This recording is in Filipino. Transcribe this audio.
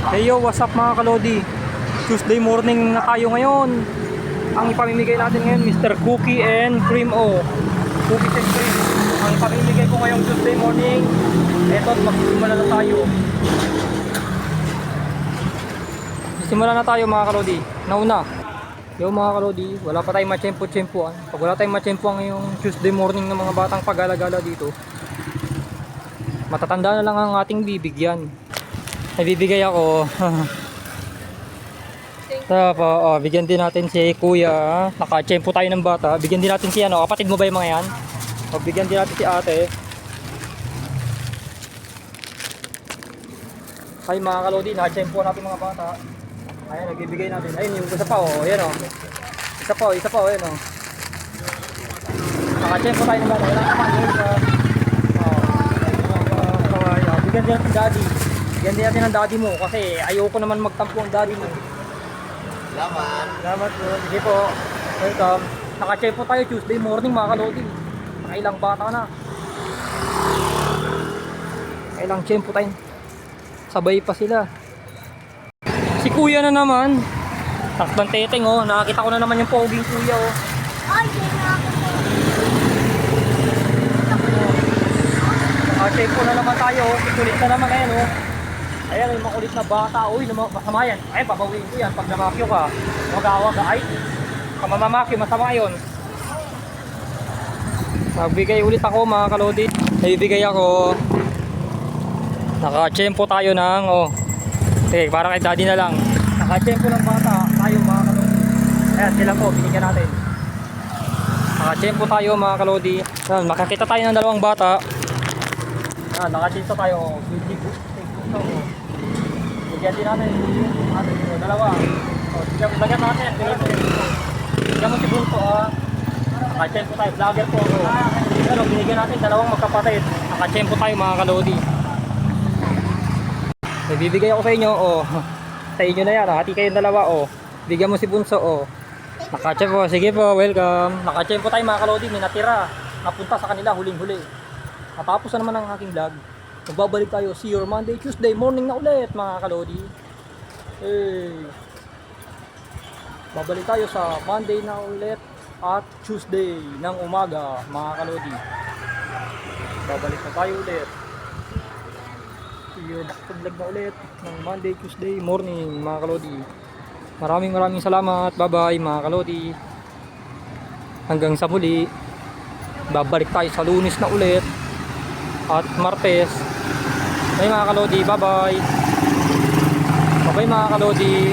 Hey yo, what's up mga kalodi? Tuesday morning na tayo ngayon. Ang ipamimigay natin ngayon, Mr. Cookie and Cream O. Cookies and Cream. Ang ipamimigay ko ngayong Tuesday morning. Eto, magsisimula na tayo. Simula na tayo mga kalodi. Nauna. Yo mga kalodi, wala pa tayong matsyempo-tsyempoan. Pag wala tayong matsyempoan ngayong Tuesday morning ng mga batang pag-alagala dito, matatanda na lang ang ating bibigyan. Nagbibigay ako. Tapos, bigyan din natin si Kuya. Naka-tsyempo tayo ng bata. Bigyan din natin si ano, kapatid mo ba yung mga yan? O, bigyan din natin si ate. Ay mga kalodi, naka-tsyempo natin mga bata. Ayan, nagbibigay natin. Ayun, yung isa pa oh, ayan oh. Isa pa oh, ayan oh. Naka-tsyempo tayo ng bata. Wala naman yun sa... bigyan din natin daddy. Bigyan din natin ang daddy mo kasi ayoko naman magtampo ang daddy mo. Salamat po. Sige po. Welcome. Naka-check po tayo Tuesday morning mga kalodi. Nakailang bata na. Kailang check po tayo. Sabay pa sila. Si kuya na naman. Takbang teteng oh. Nakakita ko na naman yung poging kuya oh. Ay, yun na ako po. Naka-check po na naman tayo. Kulit na naman ngayon oh. Ayan, yung makulit na bata. Uy, masama yan. Ay, babawiin ko yan. Pag namakyo ka, mag-awa ka. Ay, kamamamakyo, masama yun. Magbigay ulit ako mga kalodi. Naibigay ako. Naka-tsyempo tayo ng, oh. Sige, para kay daddy na lang. Naka-tsyempo ng bata. Tayo mga kalodi. Ayan, sila po, binigyan natin. Naka-tsyempo tayo mga kalodi. Ayan, makakita tayo ng dalawang bata. Ayan, naka-tsyempo tayo. Bigyan din natin. Dalawa. Bigyan natin. Bigyan mo si Bunso ah. Naka-tsyempo tayo. Vlogger po ako. Pero binigyan natin dalawang magkapatid. Naka-tsyempo tayo mga kalodi. Bibigay ako sa inyo. Oh. Sa inyo na yan. Hati kayong dalawa. Oh. Bigyan mo si Bunso. Oh. Naka-tsyempo. Sige po. Welcome. Naka-tsyempo tayo mga kalodi. May natira. Napunta sa kanila huling-huli. Natapos na naman ang aking vlog. Magbabalik tayo. See you Monday, Tuesday morning na ulit mga kalodi. Hey. Babalik tayo sa Monday na ulit at Tuesday ng umaga mga kalodi. Babalik na tayo ulit. See you back to vlog na ulit ng Monday, Tuesday morning mga kalodi. Maraming salamat. Bye bye mga kalodi. Hanggang sa muli. Babalik tayo sa Lunes na ulit at Martes. Bye mga kalodi, bye bye. Bye bye mga kalodi.